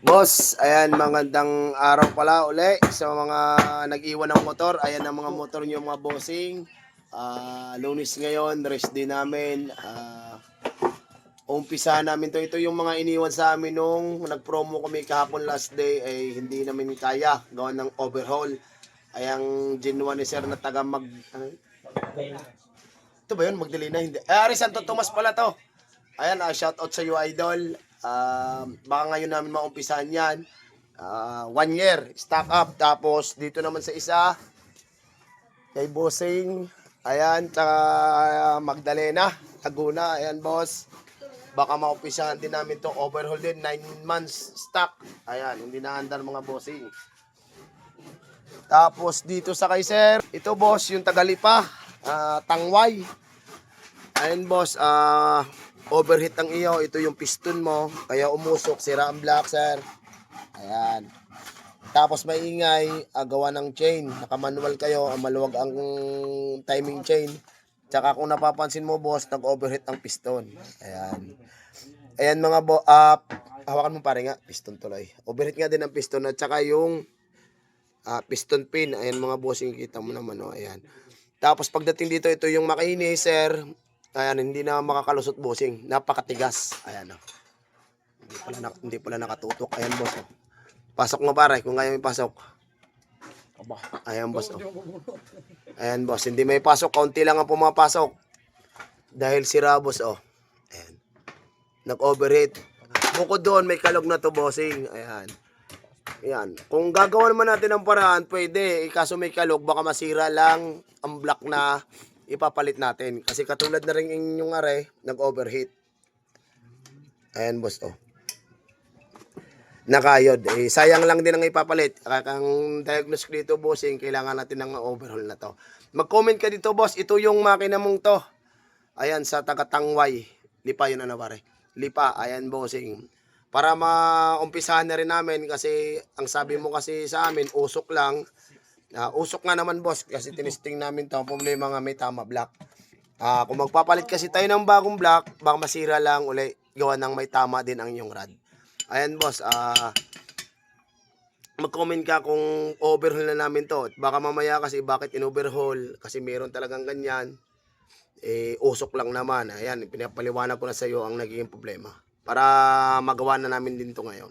Boss, ayan, magandang araw pala uli sa mga nag-iwan ng motor. Ayan ang mga motor nyo mga bossing. Lunes ngayon, rest day namin. Umpisa namin to. Ito yung mga iniwan sa amin nung nag-promo kami kahapon last day. Ay hindi namin kaya gawa ng overhaul. Ayang Gen 1 ni sir na taga ito ba yun? Magdalena? Hindi. Ari Santo Tomas pala to. Ayan, shout out sa iyo idol. Baka ngayon namin maumpisahan yan. 1 year, stock up. Tapos dito naman sa isa, kay Bossing. Ayan, tsaka Magdalena, Laguna. Ayan boss. Baka maumpisahan din namin to overhaul din. 9 months stock. Ayan, hindi na andar mga bossing. Tapos dito sa kay sir, ito boss, yung Tagalipa, Tangway. Ayun boss, overheat ang iyo, ito yung piston mo, kaya umusok, sira ang block sir. Ayan. Tapos maingay, gawa ng chain, nakamanual kayo, maluwag ang timing chain. Tsaka kung napapansin mo boss, nag-overheat ang piston. Ayan. Ayan mga hawakan mo pare nga, piston tuloy. Overheat nga din ang piston at tsaka yung piston pin. Ayan mga bossing, kita mo naman oh, ayan. Tapos pagdating dito, ito yung makinis sir. Ayan, hindi na makakalusot bossing. Napakatigas. Ayan oh. Hindi pala nakatutok. Ayan boss oh. Pasok mo pare kung kaya may pasok. Ayan boss oh. Ayan boss, hindi may pasok, kaunti lang ang pumapasok. Dahil sira boss oh. Ayan. Nag-overheat. Bukod doon may kalog na to bossing. Ayan. Ayan. Kung gagawa naman natin ng paraan, pwede. Kaso may kalog, baka masira lang ang block na ipapalit natin. Kasi katulad na rin inyong are, nag-overheat. Ayan boss oh. Nakayod. Sayang lang din ang ipapalit. Ang diagnose dito bossing, kailangan natin ng overhaul na to. Mag-comment ka dito boss, ito yung makina mong to. Ayan, sa taga-Tangway. Lipa yun ano pare. Lipa, ayan bossing. Para maumpisahan na rin namin kasi ang sabi mo kasi sa amin, usok lang. Usok nga naman boss kasi tinisting namin to. Ang problema nga may tama block. Kung magpapalit kasi tayo ng bagong block, baka masira lang uli. Gawa ng may tama din ang inyong rod. Ayan boss, mag-comment ka kung overhaul na namin to. Baka mamaya kasi bakit in-overhaul, kasi meron talagang ganyan. Usok lang naman. Ayan, pinapaliwanag ko na sa iyo ang naging problema. Para magawa na namin din to ngayon.